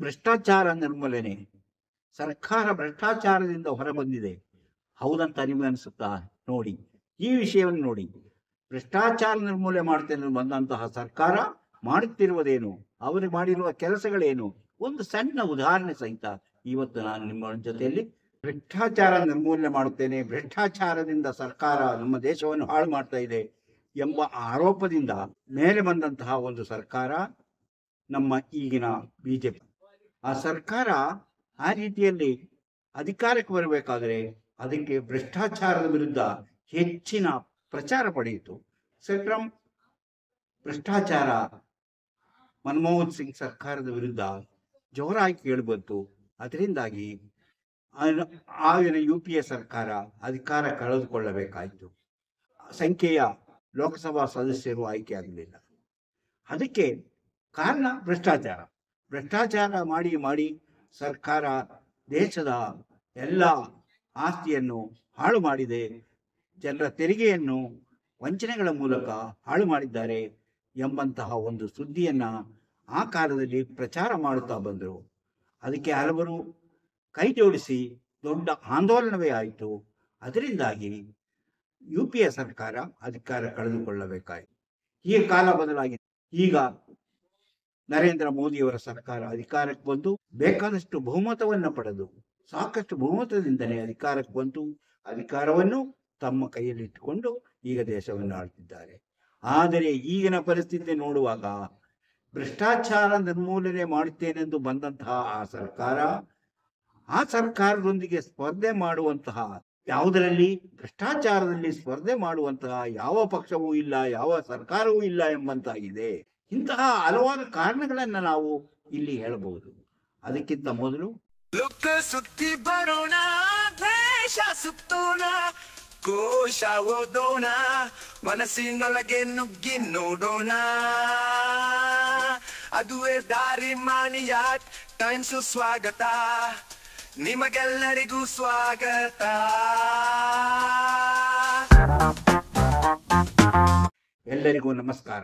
ಭ್ರಷ್ಟಾಚಾರ ನಿರ್ಮೂಲನೆ. ಸರ್ಕಾರ ಭ್ರಷ್ಟಾಚಾರದಿಂದ ಹೊರಬಂದಿದೆ ಹೌದಂತ ನಿಮಗೆ ಅನಿಸುತ್ತಾ? ನೋಡಿ, ಈ ವಿಷಯವನ್ನು ನೋಡಿ. ಭ್ರಷ್ಟಾಚಾರ ನಿರ್ಮೂಲನೆ ಮಾಡ್ತೇನೆ ಬಂದಂತಹ ಸರ್ಕಾರ ಮಾಡುತ್ತಿರುವುದೇನು, ಅವರು ಮಾಡಿರುವ ಕೆಲಸಗಳೇನು, ಒಂದು ಸಣ್ಣ ಉದಾಹರಣೆ ಸಹಿತ ಇವತ್ತು ನಾನು ನಿಮ್ಮ ಜೊತೆಯಲ್ಲಿ ಭ್ರಷ್ಟಾಚಾರ ನಿರ್ಮೂಲನೆ ಮಾಡುತ್ತೇನೆ, ಭ್ರಷ್ಟಾಚಾರದಿಂದ ಸರ್ಕಾರ ನಮ್ಮ ದೇಶವನ್ನು ಹಾಳು ಮಾಡ್ತಾ ಇದೆ ಎಂಬ ಆರೋಪದಿಂದ ಮೇಲೆ ಬಂದಂತಹ ಒಂದು ಸರ್ಕಾರ ನಮ್ಮ ಈಗಿನ ಬಿಜೆಪಿ. ಆ ಸರ್ಕಾರ ಆ ರೀತಿಯಲ್ಲಿ ಅಧಿಕಾರಕ್ಕೆ ಬರಬೇಕಾದರೆ ಅದಕ್ಕೆ ಭ್ರಷ್ಟಾಚಾರದ ವಿರುದ್ಧ ಹೆಚ್ಚಿನ ಪ್ರಚಾರ ಪಡೆಯಿತು. ಸೆಕ್ರಮ್ ಭ್ರಷ್ಟಾಚಾರ ಮನಮೋಹನ್ ಸಿಂಗ್ ಸರ್ಕಾರದ ವಿರುದ್ಧ ಜೋರಾಗಿ ಕೇಳಿಬಂತು. ಅದರಿಂದಾಗಿ ಆಗಿನ UPA ಸರ್ಕಾರ ಅಧಿಕಾರ ಕಳೆದುಕೊಳ್ಳಬೇಕಾಯಿತು. ಸಂಖ್ಯೆಯ ಲೋಕಸಭಾ ಸದಸ್ಯರು ಆಯ್ಕೆ ಆಗಲಿಲ್ಲ. ಅದಕ್ಕೆ ಕಾರಣ ಭ್ರಷ್ಟಾಚಾರ ಮಾಡಿ ಮಾಡಿ ಸರ್ಕಾರ ದೇಶದ ಎಲ್ಲ ಆಸ್ತಿಯನ್ನು ಹಾಳು ಮಾಡಿದೆ, ಜನರ ತೆರಿಗೆಯನ್ನು ವಂಚನೆಗಳ ಮೂಲಕ ಹಾಳು ಮಾಡಿದ್ದಾರೆ ಎಂಬಂತಹ ಒಂದು ಸುದ್ದಿಯನ್ನ ಆ ಕಾಲದಲ್ಲಿ ಪ್ರಚಾರ ಮಾಡುತ್ತಾ ಬಂದರು. ಅದಕ್ಕೆ ಹಲವರು ಕೈ ಜೋಡಿಸಿ ದೊಡ್ಡ ಆಂದೋಲನವೇ ಆಯಿತು. ಅದರಿಂದಾಗಿ UPA ಸರ್ಕಾರ ಅಧಿಕಾರ ಕಳೆದುಕೊಳ್ಳಬೇಕಾಯಿತು. ಈ ಕಾಲ ಬದಲಾಗಿದೆ. ಈಗ ನರೇಂದ್ರ ಮೋದಿಯವರ ಸರ್ಕಾರ ಅಧಿಕಾರಕ್ಕೆ ಬಂದು ಬೇಕಾದಷ್ಟು ಬಹುಮತವನ್ನು ಪಡೆದು ಸಾಕಷ್ಟು ಬಹುಮತದಿಂದಲೇ ಅಧಿಕಾರಕ್ಕೆ ಬಂದು ಅಧಿಕಾರವನ್ನು ತಮ್ಮ ಕೈಯಲ್ಲಿ ಇಟ್ಟುಕೊಂಡು ಈಗ ದೇಶವನ್ನು ಆಳ್ತಿದ್ದಾರೆ. ಆದರೆ ಈಗಿನ ಪರಿಸ್ಥಿತಿ ನೋಡುವಾಗ ಭ್ರಷ್ಟಾಚಾರ ನಿರ್ಮೂಲನೆ ಮಾಡುತ್ತೇನೆಂದು ಬಂದಂತಹ ಆ ಸರ್ಕಾರದೊಂದಿಗೆ ಸ್ಪರ್ಧೆ ಮಾಡುವಂತಹ, ಯಾವುದರಲ್ಲಿ ಭ್ರಷ್ಟಾಚಾರದಲ್ಲಿ ಸ್ಪರ್ಧೆ ಮಾಡುವಂತಹ ಯಾವ ಪಕ್ಷವೂ ಇಲ್ಲ, ಯಾವ ಸರ್ಕಾರವೂ ಇಲ್ಲ ಎಂಬಂತಾಗಿದೆ. ಇಂತಹ ಹಲವಾರು ಕಾರಣಗಳನ್ನ ನಾವು ಇಲ್ಲಿ ಹೇಳಬಹುದು. ಅದಕ್ಕಿಂತ ಮೊದಲು ಸುತ್ತಿ ಬರೋಣ, ದ್ವೇಷ ಸುತ್ತೋಣ, ಕೋಶ ಓದೋಣ, ಮನಸ್ಸಿನೊಳಗೆ ನುಗ್ಗಿ ನೋಡೋಣ. ಅದುವೇ ದಾರಿ ಮಾನಿಯ ಟೈಮ್ಸ್. ಸ್ವಾಗತ ನಿಮಗೆಲ್ಲರಿಗೂ ಸ್ವಾಗತ. ಎಲ್ಲರಿಗೂ ನಮಸ್ಕಾರ.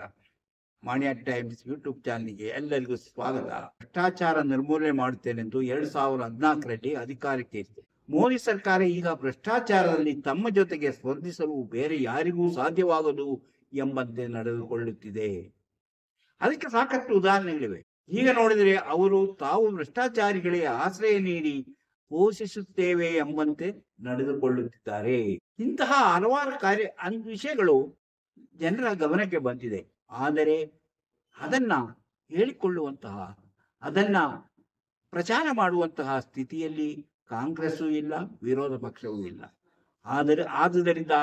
ಮಾಣಿಯ ಟೈಮ್ಸ್ ಯೂಟ್ಯೂಬ್ ಚಾನಲ್ಗೆ ಎಲ್ಲರಿಗೂ ಸ್ವಾಗತ. ಭ್ರಷ್ಟಾಚಾರ ನಿರ್ಮೂಲನೆ ಮಾಡುತ್ತೇನೆಂದು 2014ರಲ್ಲಿ ಅಧಿಕಾರಕ್ಕೆ ಇತ್ತು. ಮೋದಿ ಸರ್ಕಾರ ಈಗ ಭ್ರಷ್ಟಾಚಾರದಲ್ಲಿ ತಮ್ಮ ಜೊತೆಗೆ ಸ್ಪರ್ಧಿಸಲು ಬೇರೆ ಯಾರಿಗೂ ಸಾಧ್ಯವಾಗದು ಎಂಬಂತೆ ನಡೆದುಕೊಳ್ಳುತ್ತಿದೆ. ಅದಕ್ಕೆ ಸಾಕಷ್ಟು ಉದಾಹರಣೆಗಳಿವೆ. ಈಗ ನೋಡಿದರೆ ಅವರು ತಾವು ಭ್ರಷ್ಟಾಚಾರಿಗಳಿಗೆ ಆಶ್ರಯ ನೀಡಿ ಪೋಷಿಸುತ್ತೇವೆ ಎಂಬಂತೆ ನಡೆದುಕೊಳ್ಳುತ್ತಿದ್ದಾರೆ. ಇಂತಹ ಹಲವಾರು ವಿಷಯಗಳು ಜನರ ಗಮನಕ್ಕೆ ಬಂದಿದೆ. ಆದರೆ ಅದನ್ನ ಹೇಳಿಕೊಳ್ಳುವಂತಹ, ಅದನ್ನ ಪ್ರಚಾರ ಮಾಡುವಂತಹ ಸ್ಥಿತಿಯಲ್ಲಿ ಕಾಂಗ್ರೆಸ್ಸೂ ಇಲ್ಲ, ವಿರೋಧ ಪಕ್ಷವೂ ಇಲ್ಲ. ಆದುದರಿಂದ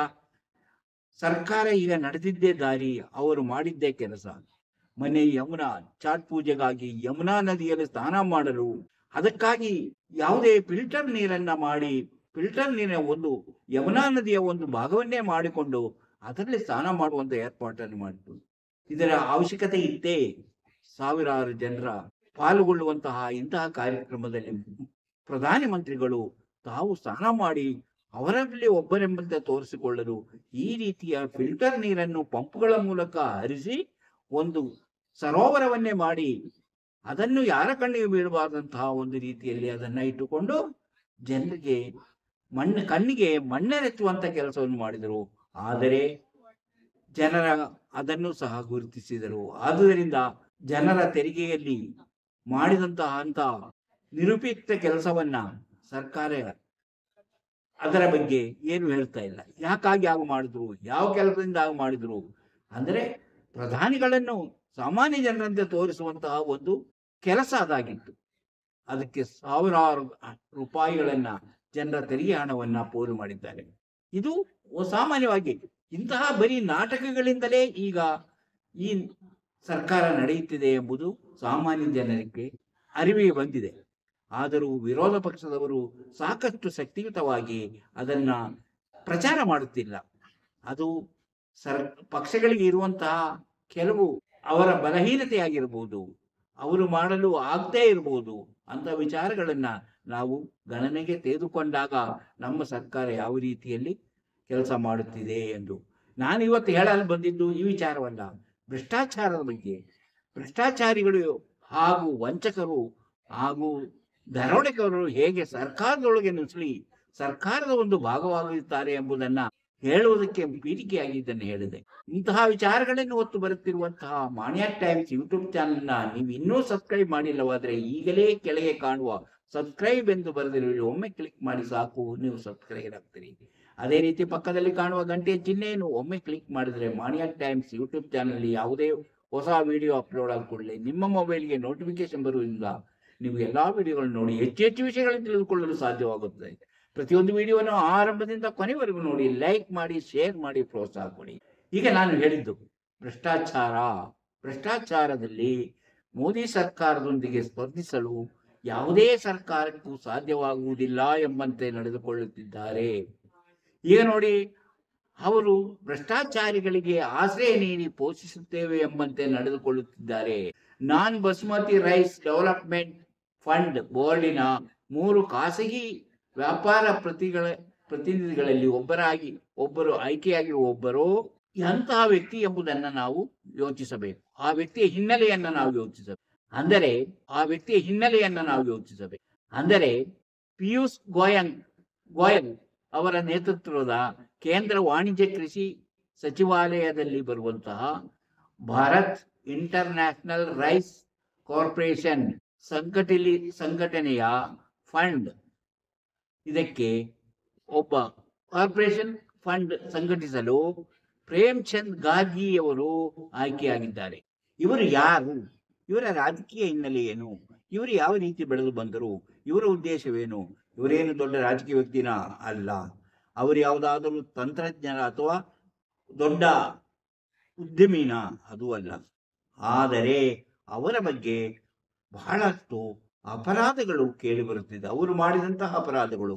ಸರ್ಕಾರ ಈಗ ನಡೆದಿದ್ದೇ ದಾರಿ, ಅವರು ಮಾಡಿದ್ದೇ ಕೆಲಸ. ಮನೆ ಯಮುನಾ ಚಾಟ್ ಪೂಜೆಗಾಗಿ ಯಮುನಾ ನದಿಯಲ್ಲಿ ಸ್ನಾನ ಮಾಡಲು, ಅದಕ್ಕಾಗಿ ಯಾವುದೇ ಫಿಲ್ಟರ್ ನೀರನ್ನ ಮಾಡಿ, ಫಿಲ್ಟರ್ ನೀರಿನ ಒಂದು ಯಮುನಾ ನದಿಯ ಒಂದು ಭಾಗವನ್ನೇ ಮಾಡಿಕೊಂಡು ಅದರಲ್ಲಿ ಸ್ನಾನ ಮಾಡುವಂತ ಏರ್ಪಾಟನ್ನು ಮಾಡಿತು. ಇದರ ಅವಶ್ಯಕತೆ ಇತ್ತೇ? ಸಾವಿರಾರು ಜನರ ಪಾಲ್ಗೊಳ್ಳುವಂತಹ ಇಂತಹ ಕಾರ್ಯಕ್ರಮದಲ್ಲಿ ಪ್ರಧಾನಿ ಮಂತ್ರಿಗಳು ತಾವು ಸ್ನಾನ ಮಾಡಿ ಅವರಲ್ಲಿ ಒಬ್ಬರೆಂಬಂತೆ ತೋರಿಸಿಕೊಳ್ಳಲು ಈ ರೀತಿಯ ಫಿಲ್ಟರ್ ನೀರನ್ನು ಪಂಪ್ಗಳ ಮೂಲಕ ಹರಿಸಿ ಒಂದು ಸರೋವರವನ್ನೇ ಮಾಡಿ ಅದನ್ನು ಯಾರ ಕಣ್ಣಿಗೆ ಬೀಳಬಾರದಂತಹ ಒಂದು ರೀತಿಯಲ್ಲಿ ಅದನ್ನ ಇಟ್ಟುಕೊಂಡು ಜನರಿಗೆ ಕಣ್ಣಿಗೆ ಮಣ್ಣೆರೆಚ್ಚುವಂತ ಕೆಲಸವನ್ನು ಮಾಡಿದರು. ಆದರೆ ಜನರ ಅದನ್ನು ಸಹ ಗುರುತಿಸಿದರು. ಆದುದರಿಂದ ಜನರ ತೆರಿಗೆಯಲ್ಲಿ ಮಾಡಿದಂತಹ ನಿರುಪಯುಕ್ತ ಕೆಲಸವನ್ನ ಸರ್ಕಾರ ಅದರ ಬಗ್ಗೆ ಏನು ಹೇಳ್ತಾ ಇಲ್ಲ. ಯಾಕಾಗಿ ಆಗ ಮಾಡಿದ್ರು, ಯಾವ ಕೆಲಸದಿಂದ ಆಗ ಮಾಡಿದ್ರು ಅಂದ್ರೆ ಪ್ರಧಾನಿಗಳನ್ನು ಸಾಮಾನ್ಯ ಜನರಂತೆ ತೋರಿಸುವಂತಹ ಒಂದು ಕೆಲಸ ಅದಾಗಿತ್ತು. ಅದಕ್ಕೆ ಸಾವಿರಾರು ರೂಪಾಯಿಗಳನ್ನ, ಜನರ ತೆರಿಗೆ ಹಣವನ್ನ ಪೋಲು ಮಾಡಿದ್ದಾರೆ. ಇದು ಸಾಮಾನ್ಯವಾಗಿ ಇಂತಹ ಬರೀ ನಾಟಕಗಳಿಂದಲೇ ಈಗ ಈ ಸರ್ಕಾರ ನಡೆಯುತ್ತಿದೆ ಎಂಬುದು ಸಾಮಾನ್ಯ ಜನರಿಗೆ ಅರಿವಿಗೆ ಬಂದಿದೆ. ಆದರೂ ವಿರೋಧ ಪಕ್ಷದವರು ಸಾಕಷ್ಟು ಶಕ್ತಿಯುತವಾಗಿ ಅದನ್ನ ಪ್ರಚಾರ ಮಾಡುತ್ತಿಲ್ಲ. ಅದು ಪಕ್ಷಗಳಿಗೆ ಇರುವಂತಹ ಕೆಲವು ಅವರ ಬಲಹೀನತೆಯಾಗಿರ್ಬೋದು, ಅವರು ಮಾಡಲು ಆಗದೇ ಇರಬಹುದು ಅಂತ ವಿಚಾರಗಳನ್ನ ನಾವು ಗಣನೆಗೆ ತೆಗೆದುಕೊಂಡಾಗ ನಮ್ಮ ಸರ್ಕಾರ ಯಾವ ರೀತಿಯಲ್ಲಿ ಕೆಲಸ ಮಾಡುತ್ತಿದೆ ಎಂದು. ನಾನು ಇವತ್ತು ಹೇಳಲು ಬಂದಿದ್ದು ಈ ವಿಚಾರವಲ್ಲ, ಭ್ರಷ್ಟಾಚಾರದ ಬಗ್ಗೆ. ಭ್ರಷ್ಟಾಚಾರಿಗಳು ಹಾಗೂ ವಂಚಕರು ಹಾಗೂ ದರೋಡೆಕೋರರು ಹೇಗೆ ಸರ್ಕಾರದೊಳಗೆ ನುಸುಳಿ ಸರ್ಕಾರದ ಒಂದು ಭಾಗವಾಗುತ್ತಾರೆ ಎಂಬುದನ್ನ ಹೇಳುವುದಕ್ಕೆ ಪೀಠಿಕೆಯಾಗಿ ಇದನ್ನು ಹೇಳಿದೆ. ಇಂತಹ ವಿಚಾರಗಳನ್ನು ಹೊತ್ತು ಬರುತ್ತಿರುವಂತಹ ಮಾಣಿಯಾ ಟೈಮ್ಸ್ ಯೂಟ್ಯೂಬ್ ಚಾನೆಲ್ನ ನೀವು ಇನ್ನೂ ಸಬ್ಸ್ಕ್ರೈಬ್ ಮಾಡಿಲ್ಲವಾದರೆ ಈಗಲೇ ಕೆಳಗೆ ಕಾಣುವ ಸಬ್ಸ್ಕ್ರೈಬ್ ಎಂದು ಬರೆದಿರುವ ಒಮ್ಮೆ ಕ್ಲಿಕ್ ಮಾಡಿ ಸಾಕು, ನೀವು ಸಬ್ಸ್ಕ್ರೈಬ್ ಆಗ್ತೀರಿ. ಅದೇ ರೀತಿ ಪಕ್ಕದಲ್ಲಿ ಕಾಣುವ ಗಂಟೆಯ ಚಿಹ್ನೆಯನ್ನು ಒಮ್ಮೆ ಕ್ಲಿಕ್ ಮಾಡಿದರೆ ಮಾಣಿಯಾ ಟೈಮ್ಸ್ ಯೂಟ್ಯೂಬ್ ಚಾನೆಲ್ ಯಾವುದೇ ಹೊಸ ವಿಡಿಯೋ ಅಪ್ಲೋಡ್ ಆದ ಕೂಡಲೇ ನಿಮ್ಮ ಮೊಬೈಲ್ಗೆ ನೋಟಿಫಿಕೇಶನ್ ಬರುವುದಿಲ್ಲ. ನೀವು ಎಲ್ಲಾ ವಿಡಿಯೋಗಳನ್ನು ನೋಡಿ ಹೆಚ್ಚು ಹೆಚ್ಚು ವಿಷಯಗಳನ್ನು ತಿಳಿದುಕೊಳ್ಳಲು ಸಾಧ್ಯವಾಗುತ್ತದೆ. ಪ್ರತಿಯೊಂದು ವಿಡಿಯೋವನ್ನು ಆರಂಭದಿಂದ ಕೊನೆವರೆಗೂ ನೋಡಿ, ಲೈಕ್ ಮಾಡಿ, ಶೇರ್ ಮಾಡಿ, ಪ್ರೋತ್ಸಾಹ ಕೊಡಿ. ಈಗ ನಾನು ಹೇಳಿದ್ದು ಭ್ರಷ್ಟಾಚಾರದಲ್ಲಿ ಮೋದಿ ಸರ್ಕಾರದೊಂದಿಗೆ ಸ್ಪರ್ಧಿಸಲು ಯಾವುದೇ ಸರ್ಕಾರಕ್ಕೂ ಸಾಧ್ಯವಾಗುವುದಿಲ್ಲ ಎಂಬಂತೆ ನಡೆದುಕೊಳ್ಳುತ್ತಿದ್ದಾರೆ. ಈಗ ನೋಡಿ, ಅವರು ಭ್ರಷ್ಟಾಚಾರಿಗಳಿಗೆ ಆಶ್ರಯ ನೀಡಿ ಪೋಷಿಸುತ್ತೇವೆ ಎಂಬಂತೆ ನಡೆದುಕೊಳ್ಳುತ್ತಿದ್ದಾರೆ. ನಾನ್ ಬಸುಮತಿ ರೈಸ್ ಡೆವಲಪ್ಮೆಂಟ್ ಫಂಡ್ ಬೋರ್ಡಿನ 3 ಖಾಸಗಿ ವ್ಯಾಪಾರ ಪ್ರತಿನಿಧಿಗಳಲ್ಲಿ ಒಬ್ಬರು ಆಯ್ಕೆಯಾಗಿರುವ ಒಬ್ಬರು ಎಂತಹ ವ್ಯಕ್ತಿ ಎಂಬುದನ್ನು ನಾವು ಯೋಚಿಸಬೇಕು. ಆ ವ್ಯಕ್ತಿಯ ಹಿನ್ನೆಲೆಯನ್ನು ನಾವು ಯೋಚಿಸಬೇಕು. ಅಂದರೆ ಪಿಯೂಷ್ ಗೋಯಲ್ ಅವರ ನೇತೃತ್ವದ ಕೇಂದ್ರ ವಾಣಿಜ್ಯ ಕೃಷಿ ಸಚಿವಾಲಯದಲ್ಲಿ ಬರುವಂತಹ ಭಾರತ್ ಇಂಟರ್ನ್ಯಾಷನಲ್ ರೈಸ್ ಕಾರ್ಪೊರೇಷನ್ ಸಂಘಟನೆಯ ಫಂಡ್, ಇದಕ್ಕೆ ಒಬ್ಬ ಕಾರ್ಪೊರೇಷನ್ ಫಂಡ್ ಸಂಘಟಿಸಲು ಪ್ರೇಮ್ಚಂದ್ ಗಾರ್ಗಿ ಅವರು ಆಯ್ಕೆಯಾಗಿದ್ದಾರೆ. ಇವರು ಯಾರು? ಇವರ ರಾಜಕೀಯ ಹಿನ್ನೆಲೆ ಏನು? ಇವರು ಯಾವ ರೀತಿ ಬೆಳೆದು ಬಂದರು? ಇವರ ಉದ್ದೇಶವೇನು? ಇವರೇನು ದೊಡ್ಡ ರಾಜಕೀಯ ವ್ಯಕ್ತಿನ ಅಲ್ಲ. ಅವರು ಯಾವುದಾದರೂ ತಂತ್ರಜ್ಞರ ಅಥವಾ ದೊಡ್ಡ ಉದ್ಯಮಿನ? ಅದು ಅಲ್ಲ. ಆದರೆ ಅವರ ಬಗ್ಗೆ ಬಹಳಷ್ಟು ಅಪರಾಧಗಳು ಕೇಳಿ ಬರುತ್ತಿದೆ. ಅವರು ಮಾಡಿದಂತಹ ಅಪರಾಧಗಳು,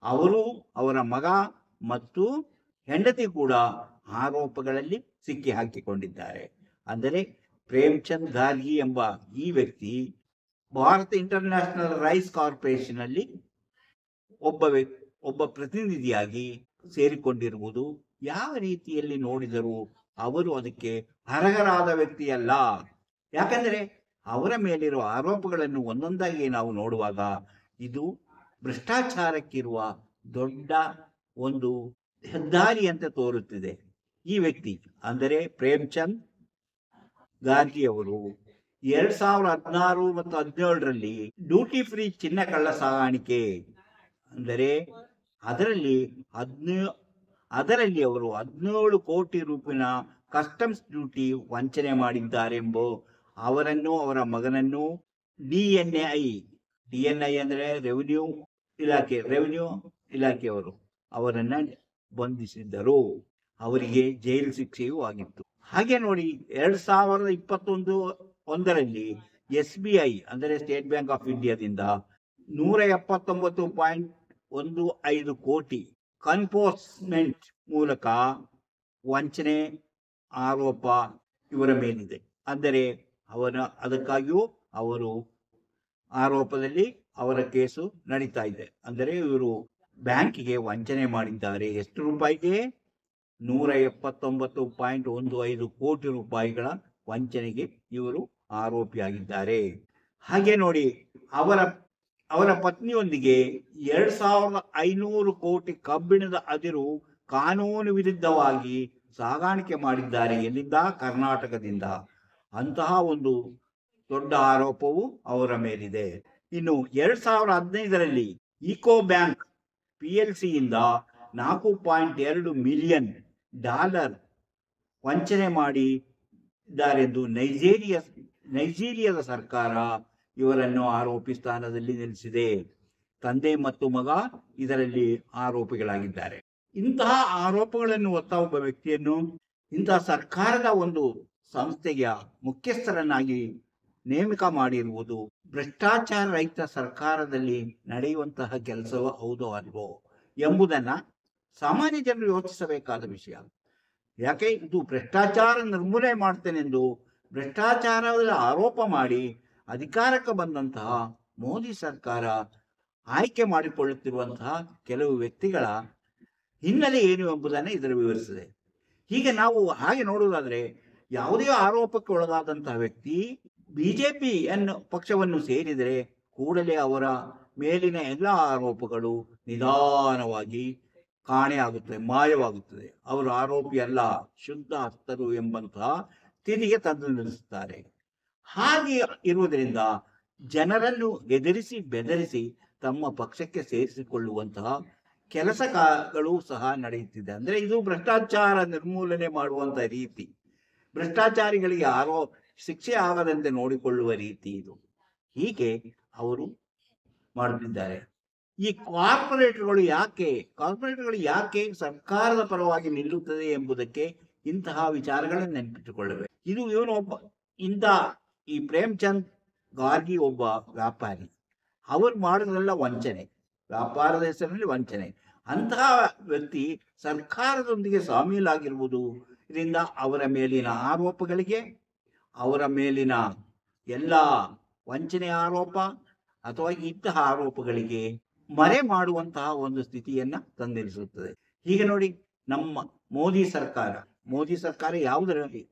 ಅವರು, ಅವರ ಮಗ ಮತ್ತು ಹೆಂಡತಿ ಕೂಡ ಆರೋಪಗಳಲ್ಲಿ ಸಿಕ್ಕಿ ಹಾಕಿಕೊಂಡಿದ್ದಾರೆ. ಅಂದರೆ ಪ್ರೇಮ್ಚಂದ್ ಗಾರ್ಗಿ ಎಂಬ ಈ ವ್ಯಕ್ತಿ ಭಾರತ ಇಂಟರ್ನ್ಯಾಷನಲ್ ರೈಸ್ ಕಾರ್ಪೊರೇಷನ್ ಅಲ್ಲಿ ಒಬ್ಬ ಪ್ರತಿನಿಧಿಯಾಗಿ ಸೇರಿಕೊಂಡಿರುವುದು ಯಾವ ರೀತಿಯಲ್ಲಿ ನೋಡಿದರೂ ಅವರು ಅದಕ್ಕೆ ಅರ್ಹರಾದ ವ್ಯಕ್ತಿಯಲ್ಲ. ಯಾಕಂದರೆ ಅವರ ಮೇಲಿರುವ ಆರೋಪಗಳನ್ನು ಒಂದೊಂದಾಗಿ ನಾವು ನೋಡುವಾಗ ಇದು ಭ್ರಷ್ಟಾಚಾರಕ್ಕಿರುವ ದೊಡ್ಡ ಒಂದು ಹೆದ್ದಾರಿ ಅಂತ ತೋರುತ್ತಿದೆ. ಈ ವ್ಯಕ್ತಿ ಅಂದರೆ ಪ್ರೇಮ್ಚಂದ್ ಗಾರ್ಗಿ ಅವರು 2016 ಮತ್ತು 2017ರಲ್ಲಿ ಡ್ಯೂಟಿ ಫ್ರೀ ಚಿನ್ನ ಕಳ್ಳ ಸಾಗಾಣಿಕೆ, ಅಂದರೆ ಅದರಲ್ಲಿ ಅವರು 17 ಕೋಟಿ ರೂಪಾಯಿನ ಕಸ್ಟಮ್ಸ್ ಡ್ಯೂಟಿ ವಂಚನೆ ಮಾಡಿದ್ದಾರೆಂಬ ಅವರನ್ನು, ಅವರ ಮಗನನ್ನು ಡಿಎನ್ಐ ಅಂದರೆ ರೆವಿನ್ಯೂ ಇಲಾಖೆಯವರು ಅವರನ್ನ ಬಂಧಿಸಿದ್ದರು. ಅವರಿಗೆ ಜೈಲು ಶಿಕ್ಷೆಯೂ ಆಗಿತ್ತು. ಹಾಗೆ ನೋಡಿ, 2021ರಲ್ಲಿ SBI ಅಂದರೆ ಸ್ಟೇಟ್ ಬ್ಯಾಂಕ್ ಆಫ್ ಇಂಡಿಯಾದಿಂದ 179.15 ಕೋಟಿ ಕನ್ಫೋರ್ಸ್ಮೆಂಟ್ ಮೂಲಕ ವಂಚನೆ ಆರೋಪ ಇವರ ಮೇಲಿದೆ. ಅಂದರೆ ಅದಕ್ಕಾಗಿಯೂ ಅವರು ಆರೋಪದಲ್ಲಿ ಅವರ ಕೇಸು ನಡೀತಾ ಇದೆ. ಅಂದರೆ ಇವರು ಬ್ಯಾಂಕಿಗೆ ವಂಚನೆ ಮಾಡಿದ್ದಾರೆ. ಎಷ್ಟು ರೂಪಾಯಿಗೆ? 179.15 ಕೋಟಿ ರೂಪಾಯಿಗಳ ವಂಚನೆಗೆ ಇವರು ಆರೋಪಿಯಾಗಿದ್ದಾರೆ. ಹಾಗೆ ನೋಡಿ, ಅವರ ಪತ್ನಿಯೊಂದಿಗೆ 2500 ಕೋಟಿ ಕಬ್ಬಿಣದ ಅದಿರು ಕಾನೂನು ವಿರುದ್ಧವಾಗಿ ಸಾಗಾಣಿಕೆ ಮಾಡಿದ್ದಾರೆ. ಎಲ್ಲಿಂದ? ಕರ್ನಾಟಕದಿಂದ. ಅಂತಹ ಒಂದು ದೊಡ್ಡ ಆರೋಪವು ಅವರ ಮೇಲಿದೆ. ಇನ್ನು 2015ರಲ್ಲಿ ಇಕೋ ಬ್ಯಾಂಕ್ PLCಯಿಂದ $4.2 ಮಿಲಿಯನ್ ವಂಚನೆ ಮಾಡಿದ್ದಾರೆಂದು ನೈಜೀರಿಯಾದ ಸರ್ಕಾರ ಇವರನ್ನು ಆರೋಪಿ ಸ್ಥಾನದಲ್ಲಿ ನಿಲ್ಲಿಸಿದೆ. ತಂದೆ ಮತ್ತು ಮಗ ಇದರಲ್ಲಿ ಆರೋಪಿಗಳಾಗಿದ್ದಾರೆ. ಇಂತಹ ಆರೋಪಗಳನ್ನು ಹೊತ್ತ ಒಬ್ಬ ವ್ಯಕ್ತಿಯನ್ನು ಇಂತಹ ಸರ್ಕಾರದ ಒಂದು ಸಂಸ್ಥೆಯ ಮುಖ್ಯಸ್ಥರನ್ನಾಗಿ ನೇಮಕ ಮಾಡಿರುವುದು ಭ್ರಷ್ಟಾಚಾರ ರಹಿತ ಸರ್ಕಾರದಲ್ಲಿ ನಡೆಯುವಂತಹ ಕೆಲಸವೋ ಹೌದೋ ಅಲ್ವೋ ಎಂಬುದನ್ನ ಸಾಮಾನ್ಯ ಜನರು ಯೋಚಿಸಬೇಕಾದ ವಿಷಯ. ಯಾಕೆ ಇದು ಭ್ರಷ್ಟಾಚಾರ ನಿರ್ಮೂಲನೆ ಮಾಡ್ತೇನೆಂದು ಭ್ರಷ್ಟಾಚಾರದ ಆರೋಪ ಮಾಡಿ ಅಧಿಕಾರಕ್ಕೆ ಬಂದಂತಹ ಮೋದಿ ಸರ್ಕಾರ ಆಯ್ಕೆ ಮಾಡಿಕೊಳ್ಳುತ್ತಿರುವಂತಹ ಕೆಲವು ವ್ಯಕ್ತಿಗಳ ಹಿನ್ನೆಲೆ ಏನು ಎಂಬುದನ್ನು ಇದರ ವಿವರಿಸಿದೆ. ಹೀಗೆ ನಾವು ಹಾಗೆ ನೋಡುವುದಾದರೆ, ಯಾವುದೇ ಆರೋಪಕ್ಕೆ ಒಳಗಾದಂತಹ ವ್ಯಕ್ತಿ BJP ಪಕ್ಷವನ್ನು ಸೇರಿದರೆ ಕೂಡಲೇ ಅವರ ಮೇಲಿನ ಎಲ್ಲ ಆರೋಪಗಳು ನಿಧಾನವಾಗಿ ಕಾಣೆಯಾಗುತ್ತದೆ, ಮಾಯವಾಗುತ್ತದೆ. ಅವರು ಆರೋಪಿ ಅಲ್ಲ, ಶುದ್ಧ ಹಸ್ತರು ಎಂಬಂತಹ ಸ್ಥಿತಿಗೆ ತಂದು ನಿಲ್ಲಿಸುತ್ತಾರೆ. ಹಾಗೆ ಇರುವುದರಿಂದ ಜನರನ್ನು ಎದುರಿಸಿ ಬೆದರಿಸಿ ತಮ್ಮ ಪಕ್ಷಕ್ಕೆ ಸೇರಿಸಿಕೊಳ್ಳುವಂತಹ ಕೆಲಸಗಳು ಸಹ ನಡೆಯುತ್ತಿದೆ. ಅಂದ್ರೆ ಇದು ಭ್ರಷ್ಟಾಚಾರ ನಿರ್ಮೂಲನೆ ಮಾಡುವಂತ ರೀತಿ, ಭ್ರಷ್ಟಾಚಾರಿಗಳಿಗೆ ಶಿಕ್ಷೆ ಆಗದಂತೆ ನೋಡಿಕೊಳ್ಳುವ ರೀತಿ ಇದು. ಹೀಗೆ ಅವರು ಮಾಡುತ್ತಿದ್ದಾರೆ. ಈ ಕಾರ್ಪೊರೇಟ್ಗಳು ಯಾಕೆ ಸರ್ಕಾರದ ಪರವಾಗಿ ನಿಲ್ಲುತ್ತದೆ ಎಂಬುದಕ್ಕೆ ಇಂತಹ ವಿಚಾರಗಳನ್ನು ನೆನಪಿಟ್ಟುಕೊಳ್ಳಬೇಕು. ಈ ಪ್ರೇಮ್ಚಂದ್ ಗಾರ್ಗಿ ಒಬ್ಬ ವ್ಯಾಪಾರಿ. ಅವರು ಮಾಡೋದೆಲ್ಲ ವಂಚನೆ, ವ್ಯಾಪಾರದ ಹೆಸರಿನಲ್ಲಿ ವಂಚನೆ. ಅಂತಹ ವ್ಯಕ್ತಿ ಸರ್ಕಾರದೊಂದಿಗೆ ಶಾಮೀಲಾಗಿರುವುದು ಇದರಿಂದ ಅವರ ಮೇಲಿನ ಆರೋಪಗಳಿಗೆ, ಅವರ ಮೇಲಿನ ಎಲ್ಲ ವಂಚನೆ ಆರೋಪ ಅಥವಾ ಇಂತಹ ಆರೋಪಗಳಿಗೆ ಮರೆ ಮಾಡುವಂತಹ ಒಂದು ಸ್ಥಿತಿಯನ್ನ ತಂದಿರಿಸುತ್ತದೆ. ಹೀಗೆ ನೋಡಿ, ನಮ್ಮ ಮೋದಿ ಸರ್ಕಾರ ಯಾವುದರಲ್ಲಿ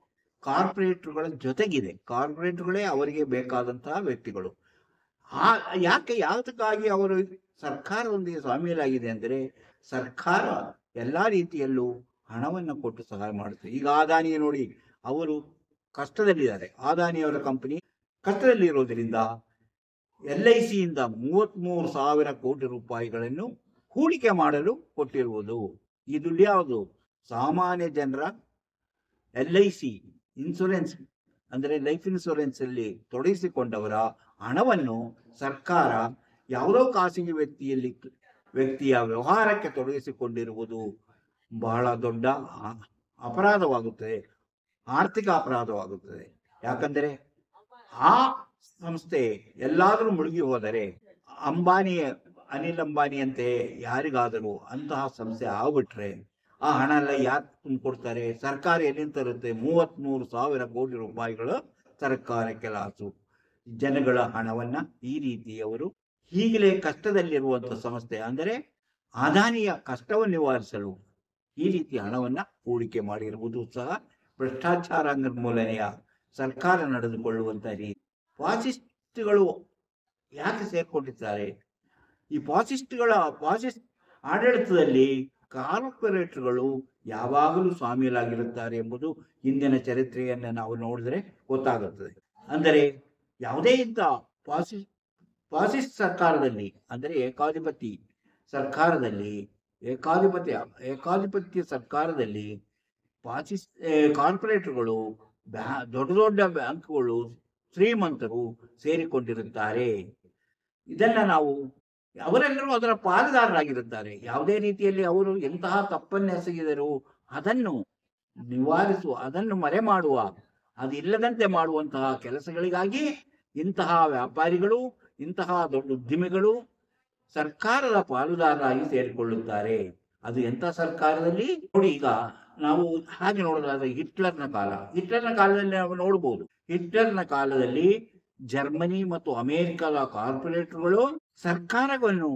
ಕಾರ್ಪೊರೇಟ್ಗಳ ಜೊತೆಗಿದೆ. ಕಾರ್ಪೊರೇಟ್ಗಳೇ ಅವರಿಗೆ ಬೇಕಾದಂತಹ ವ್ಯಕ್ತಿಗಳು. ಯಾತಕ್ಕಾಗಿ ಅವರು ಸರ್ಕಾರದೊಂದಿಗೆ ಶಾಮೀಲಾಗಿದೆ ಅಂದರೆ, ಸರ್ಕಾರ ಎಲ್ಲಾ ರೀತಿಯಲ್ಲೂ ಹಣವನ್ನು ಕೊಟ್ಟು ಸಹಾಯ ಮಾಡುತ್ತೆ. ಈಗ ಅದಾನಿ ನೋಡಿ, ಅವರು ಕಷ್ಟದಲ್ಲಿದ್ದಾರೆ. ಅದಾನಿಯವರ ಕಂಪನಿ ಕಷ್ಟದಲ್ಲಿ ಇರೋದ್ರಿಂದ LIC ಯಿಂದ 33,000 ಕೋಟಿ ರೂಪಾಯಿಗಳನ್ನು ಹೂಡಿಕೆ ಮಾಡಲು ಕೊಟ್ಟಿರುವುದು. ಈ ದುಡ್ಡು ಯಾವುದು? ಸಾಮಾನ್ಯ ಜನರ LIC ಇನ್ಶೂರೆನ್ಸ್, ಅಂದರೆ ಲೈಫ್ ಇನ್ಶೂರೆನ್ಸ್ ಅಲ್ಲಿ ತೊಡಗಿಸಿಕೊಂಡವರ ಹಣವನ್ನು ಸರ್ಕಾರ ಯಾವುದೋ ಖಾಸಗಿ ವ್ಯಕ್ತಿಯ ವ್ಯವಹಾರಕ್ಕೆ ತೊಡಗಿಸಿಕೊಂಡಿರುವುದು ಬಹಳ ದೊಡ್ಡ ಅಪರಾಧವಾಗುತ್ತದೆ, ಆರ್ಥಿಕ ಅಪರಾಧವಾಗುತ್ತದೆ. ಯಾಕಂದರೆ ಆ ಸಂಸ್ಥೆ ಎಲ್ಲಾದರೂ ಮುಳುಗಿ ಹೋದರೆ, ಅನಿಲ್ ಅಂಬಾನಿಯಂತೆ ಯಾರಿಗಾದರೂ ಅಂತಹ ಸಂಸ್ಥೆ ಆಗ್ಬಿಟ್ರೆ ಆ ಹಣ ಎಲ್ಲ ಯಾರು ತುಂಬಿಕೊಡ್ತಾರೆ? ಸರ್ಕಾರ ಎಲ್ಲಿಂದ ತರುತ್ತೆ? 33,000 ಕೋಟಿ ರೂಪಾಯಿಗಳು ಸರ್ಕಾರಕ್ಕೆ ಲಾಸು. ಜನಗಳ ಹಣವನ್ನ ಈ ರೀತಿ ಅವರು ಈಗಲೇ ಕಷ್ಟದಲ್ಲಿರುವಂತಹ ಸಂಸ್ಥೆ, ಅಂದರೆ ಅದಾನಿಯ ಕಷ್ಟವನ್ನು ನಿವಾರಿಸಲು ಈ ರೀತಿ ಹಣವನ್ನ ಹೂಡಿಕೆ ಮಾಡಿರುವುದು ಸಹ ಭ್ರಷ್ಟಾಚಾರ ನಿರ್ಮೂಲನೆಯ ಸರ್ಕಾರ ನಡೆದುಕೊಳ್ಳುವಂತ ರೀತಿ. ಫಾಸಿಸ್ಟ್ಗಳು ಯಾಕೆ ಸೇರ್ಕೊಂಡಿದ್ದಾರೆ? ಈ ಫಾಸಿಸ್ಟ್ ಆಡಳಿತದಲ್ಲಿ ಕಾರ್ಪೊರೇಟ್ಗಳು ಯಾವಾಗಲೂ ಶಾಮೀಲಾಗಿರುತ್ತಾರೆ ಎಂಬುದು ಹಿಂದಿನ ಚರಿತ್ರೆಯನ್ನು ನಾವು ನೋಡಿದ್ರೆ ಗೊತ್ತಾಗುತ್ತದೆ. ಅಂದರೆ ಯಾವುದೇ ಇಂಥ ಫಾಸಿಸ್ಟ್ ಸರ್ಕಾರದಲ್ಲಿ, ಅಂದರೆ ಏಕಾಧಿಪತ್ಯ ಸರ್ಕಾರದಲ್ಲಿ ಕಾರ್ಪೊರೇಟ್ಗಳು, ದೊಡ್ಡ ದೊಡ್ಡ ಬ್ಯಾಂಕ್ಗಳು, ಶ್ರೀಮಂತರು ಸೇರಿಕೊಂಡಿರುತ್ತಾರೆ. ಇದನ್ನ ನಾವು, ಅವರೆಲ್ಲರೂ ಅದರ ಪಾಲುದಾರರಾಗಿರುತ್ತಾರೆ. ಯಾವುದೇ ರೀತಿಯಲ್ಲಿ ಅವರು ಎಂತಹ ತಪ್ಪನ್ನು ಎಸಗಿದರೂ ಅದನ್ನು ನಿವಾರಿಸುವ, ಅದನ್ನು ಮರೆ ಮಾಡುವ, ಅದು ಇಲ್ಲದಂತೆ ಮಾಡುವಂತಹ ಕೆಲಸಗಳಿಗಾಗಿ ಇಂತಹ ವ್ಯಾಪಾರಿಗಳು, ಇಂತಹ ದೊಡ್ಡ ಉದ್ಯಮಿಗಳು ಸರ್ಕಾರದ ಪಾಲುದಾರರಾಗಿ ಸೇರಿಕೊಳ್ಳುತ್ತಾರೆ. ಅದು ಎಂಥ ಸರ್ಕಾರದಲ್ಲಿ ನೋಡಿ, ಈಗ ನಾವು ಹಾಗೆ ನೋಡೋದಾದ್ರೆ ಹಿಟ್ಲರ್ನ ಕಾಲದಲ್ಲಿ ನಾವು ನೋಡಬಹುದು. ಹಿಟ್ಲರ್ನ ಕಾಲದಲ್ಲಿ ಜರ್ಮನಿ ಮತ್ತು ಅಮೆರಿಕದ ಕಾರ್ಪೊರೇಟ್ಗಳು ಸರ್ಕಾರವನ್ನು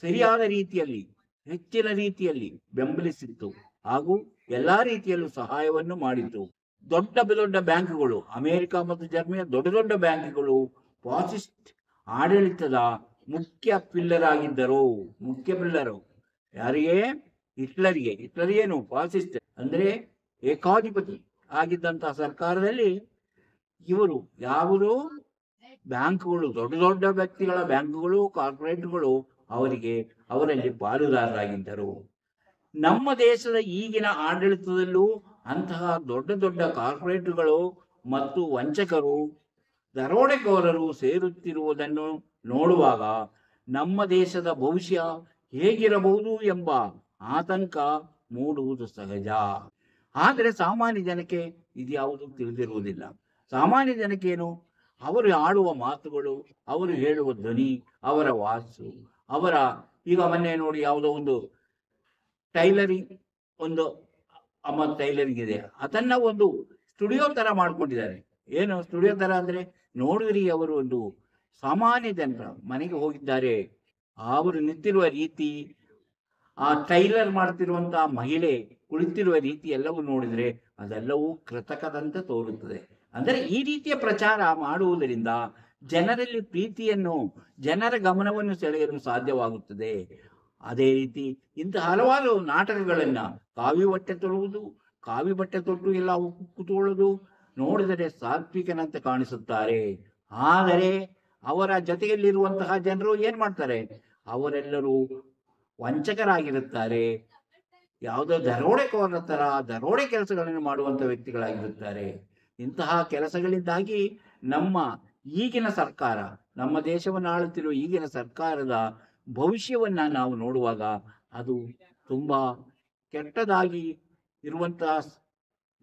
ಸರಿಯಾದ ರೀತಿಯಲ್ಲಿ, ಹೆಚ್ಚಿನ ರೀತಿಯಲ್ಲಿ ಬೆಂಬಲಿಸಿತ್ತು ಹಾಗೂ ಎಲ್ಲಾ ರೀತಿಯಲ್ಲೂ ಸಹಾಯವನ್ನು ಮಾಡಿತ್ತು. ದೊಡ್ಡ ಬ್ಯಾಂಕ್ಗಳು, ಅಮೆರಿಕ ಮತ್ತು ಜರ್ಮನಿಯ ದೊಡ್ಡ ಬ್ಯಾಂಕ್ಗಳು ಫಾಸಿಸ್ಟ್ ಆಡಳಿತದ ಮುಖ್ಯ ಪಿಲ್ಲರ್ ಯಾರಿಗೆ? ಹಿಟ್ಲರಿಗೆ. ಹಿಟ್ಲರ್ ಏನು? ಫಾಸಿಸ್ಟ್ ಅಂದ್ರೆ ಏಕಾಧಿಪತಿ ಆಗಿದ್ದಂತಹ ಸರ್ಕಾರದಲ್ಲಿ ಇವರು ಯಾವುದು ಬ್ಯಾಂಕ್ಗಳು, ದೊಡ್ಡ ವ್ಯಕ್ತಿಗಳ ಬ್ಯಾಂಕ್ಗಳು, ಕಾರ್ಪೊರೇಟ್ಗಳು ಅವರಲ್ಲಿ ಪಾಲುದಾರರಾಗಿದ್ದರು. ನಮ್ಮ ದೇಶದ ಈಗಿನ ಆಡಳಿತದಲ್ಲೂ ಅಂತಹ ದೊಡ್ಡ ಕಾರ್ಪೊರೇಟ್ಗಳು ಮತ್ತು ವಂಚಕರು, ದರೋಡೆಕೋರರು ಸೇರುತ್ತಿರುವುದನ್ನು ನೋಡುವಾಗ ನಮ್ಮ ದೇಶದ ಭವಿಷ್ಯ ಹೇಗಿರಬಹುದು ಎಂಬ ಆತಂಕ ಮೂಡುವುದು ಸಹಜ. ಆದರೆ ಸಾಮಾನ್ಯ ಜನಕ್ಕೆ ಇದ್ಯಾವುದು ತಿಳಿದಿರುವುದಿಲ್ಲ. ಸಾಮಾನ್ಯ ಜನಕ್ಕೇನು? ಅವರು ಆಡುವ ಮಾತುಗಳು, ಅವರು ಹೇಳುವ ಧ್ವನಿ, ಅವರ ವಾಸು, ಈಗ ಮೊನ್ನೆ ನೋಡಿ, ಯಾವುದೋ ಒಂದು ಟೈಲರಿಂಗ್, ಒಂದು ಅಮ್ಮ ಟೈಲರಿಂಗ್ ಇದೆ, ಅದನ್ನ ಒಂದು ಸ್ಟುಡಿಯೋ ತರ ಮಾಡ್ಕೊಂಡಿದ್ದಾರೆ. ಏನು ಸ್ಟುಡಿಯೋ ತರ ಅಂದ್ರೆ ನೋಡಿದ್ರಿ, ಅವರು ಒಂದು ಸಾಮಾನ್ಯ ಜನರ ಮನೆಗೆ ಹೋಗಿದ್ದಾರೆ. ಅವರು ನಿಂತಿರುವ ರೀತಿ, ಆ ಟೈಲರ್ ಮಾಡ್ತಿರುವಂತಹ ಮಹಿಳೆ ಕುಳಿತಿರುವ ರೀತಿ ಎಲ್ಲವೂ ನೋಡಿದ್ರೆ ಅದೆಲ್ಲವೂ ಕೃತಕದಂತೆ ತೋರುತ್ತದೆ. ಅಂದರೆ ಈ ರೀತಿಯ ಪ್ರಚಾರ ಮಾಡುವುದರಿಂದ ಜನರಲ್ಲಿ ಪ್ರೀತಿಯನ್ನು, ಜನರ ಗಮನವನ್ನು ಸೆಳೆಯಲು ಸಾಧ್ಯವಾಗುತ್ತದೆ. ಅದೇ ರೀತಿ ಇಂತಹ ಹಲವಾರು ನಾಟಕಗಳನ್ನ ಕಾವಿ ಬಟ್ಟೆ ತೊಡುವುದು, ಕಾವಿ ಬಟ್ಟೆ ತೊಟ್ಟು ಎಲ್ಲ ಕೂತ್ಕೊಳ್ಳೋದು ನೋಡಿದರೆ ಸಾತ್ವಿಕನಂತೆ ಕಾಣಿಸುತ್ತಾರೆ. ಆದರೆ ಅವರ ಜೊತೆಯಲ್ಲಿರುವಂತಹ ಜನರು ಏನ್ ಮಾಡ್ತಾರೆ? ಅವರೆಲ್ಲರೂ ವಂಚಕರಾಗಿರುತ್ತಾರೆ. ಯಾವುದೋ ದರೋಡೆಕೋರರ ತರ ದರೋಡೆ ಕೆಲಸಗಳನ್ನು ಮಾಡುವಂತ ವ್ಯಕ್ತಿಗಳಾಗಿರುತ್ತಾರೆ. ಇಂತಹ ಕೆಲಸಗಳಿಂದಾಗಿ ನಮ್ಮ ಈಗಿನ ಸರ್ಕಾರ, ನಮ್ಮ ದೇಶವನ್ನು ಆಳುತ್ತಿರುವ ಈಗಿನ ಸರ್ಕಾರದ ಭವಿಷ್ಯವನ್ನ ನಾವು ನೋಡುವಾಗ ಅದು ತುಂಬಾ ಕೆಟ್ಟದಾಗಿ ಇರುವಂತಹ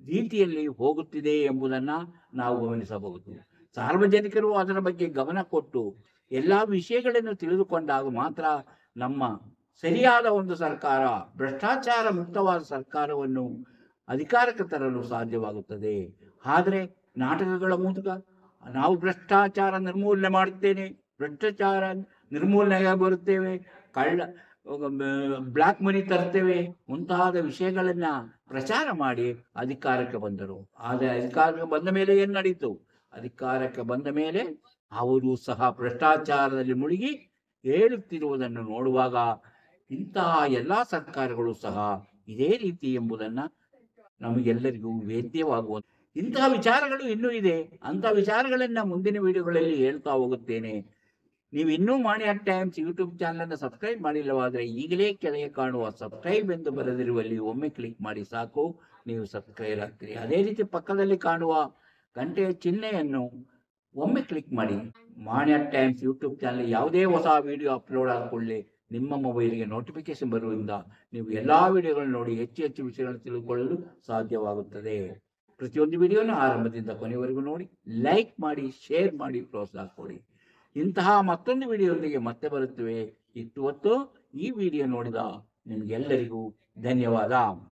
ರೀತಿಯಲ್ಲಿ ಹೋಗುತ್ತಿದೆ ಎಂಬುದನ್ನ ನಾವು ಗಮನಿಸಬಹುದು. ಸಾರ್ವಜನಿಕರು ಅದರ ಬಗ್ಗೆ ಗಮನ ಕೊಟ್ಟು ಎಲ್ಲಾ ವಿಷಯಗಳನ್ನು ತಿಳಿದುಕೊಂಡಾಗ ಮಾತ್ರ ನಮ್ಮ ಸರಿಯಾದ ಒಂದು ಸರ್ಕಾರ, ಭ್ರಷ್ಟಾಚಾರ ಮುಕ್ತವಾದ ಸರ್ಕಾರವನ್ನು ಅಧಿಕಾರಕ್ಕೆ ತರಲು ಸಾಧ್ಯವಾಗುತ್ತದೆ. ಆದರೆ ನಾಟಕಗಳ ಮೂಲಕ ನಾವು ಭ್ರಷ್ಟಾಚಾರ ನಿರ್ಮೂಲನೆ ಮಾಡುತ್ತೇನೆ, ಭ್ರಷ್ಟಾಚಾರ ನಿರ್ಮೂಲನೆಗೆ ಬರುತ್ತೇವೆ, ಬ್ಲ್ಯಾಕ್ ಮನಿ ತರ್ತೇವೆ ಮುಂತಾದ ವಿಷಯಗಳನ್ನ ಪ್ರಚಾರ ಮಾಡಿ ಅಧಿಕಾರಕ್ಕೆ ಬಂದರು. ಆದರೆ ಅಧಿಕಾರಕ್ಕೆ ಬಂದ ಮೇಲೆ ಏನ್ ನಡೀತು? ಅಧಿಕಾರಕ್ಕೆ ಬಂದ ಮೇಲೆ ಅವರು ಸಹ ಭ್ರಷ್ಟಾಚಾರದಲ್ಲಿ ಮುಳುಗಿ ಹೇಳುತ್ತಿರುವುದನ್ನು ನೋಡುವಾಗ ಇಂತಹ ಎಲ್ಲಾ ಸರ್ಕಾರಗಳು ಸಹ ಇದೇ ರೀತಿ ಎಂಬುದನ್ನ ನಮಗೆಲ್ಲರಿಗೂ ವೇದ್ಯವಾಗುವ ಇಂತಹ ವಿಚಾರಗಳು ಇನ್ನೂ ಇದೆ. ಅಂತಹ ವಿಚಾರಗಳನ್ನ ಮುಂದಿನ ವಿಡಿಯೋಗಳಲ್ಲಿ ಹೇಳ್ತಾ ಹೋಗುತ್ತೇನೆ. ನೀವು ಇನ್ನೂ ಮಾಣಿ ಅಟ್ ಟೈಮ್ಸ್ ಯೂಟ್ಯೂಬ್ ಚಾನಲ್ ಅನ್ನು ಸಬ್ಸ್ಕ್ರೈಬ್ ಮಾಡಿಲ್ಲವಾದರೆ ಈಗಲೇ ಕೆಳಗೆ ಕಾಣುವ ಸಬ್ಸ್ಕ್ರೈಬ್ ಎಂದು ಬರೆದಿರುವಲ್ಲಿ ಒಮ್ಮೆ ಕ್ಲಿಕ್ ಮಾಡಿ ಸಾಕು, ನೀವು ಸಬ್ಸ್ಕ್ರೈಬ್ ಆಗ್ತೀರಿ. ಅದೇ ರೀತಿ ಪಕ್ಕದಲ್ಲಿ ಕಾಣುವ ಗಂಟೆಯ ಚಿಹ್ನೆಯನ್ನು ಒಮ್ಮೆ ಕ್ಲಿಕ್ ಮಾಡಿ. ಮಾಣಿ ಅಟ್ ಟೈಮ್ಸ್ ಯೂಟ್ಯೂಬ್ ಚಾನಲ್ ಯಾವುದೇ ಹೊಸ ವಿಡಿಯೋ ಅಪ್ಲೋಡ್ ಆದ ನಿಮ್ಮ ಮೊಬೈಲ್ಗೆ ನೋಟಿಫಿಕೇಶನ್ ಬರುವುದರಿಂದ ನೀವು ಎಲ್ಲಾ ವಿಡಿಯೋಗಳನ್ನು ನೋಡಿ ಹೆಚ್ಚು ಹೆಚ್ಚು ವಿಷಯಗಳನ್ನು ತಿಳಿದುಕೊಳ್ಳಲು ಸಾಧ್ಯವಾಗುತ್ತದೆ. ಪ್ರತಿಯೊಂದು ವಿಡಿಯೋನ ಆರಂಭದಿಂದ ಕೊನೆವರೆಗೂ ನೋಡಿ, ಲೈಕ್ ಮಾಡಿ, ಶೇರ್ ಮಾಡಿ, ಪ್ರೋತ್ಸಾಹ ಕೊಡಿ. ಇಂತಹ ಮತ್ತೊಂದು ವಿಡಿಯೋದೊಂದಿಗೆ ಮತ್ತೆ ಬರುತ್ತೇವೆ. ಇಷ್ಟು ಹೊತ್ತು ಈ ವಿಡಿಯೋ ನೋಡಿದ ನಿಮಗೆಲ್ಲರಿಗೂ ಧನ್ಯವಾದ.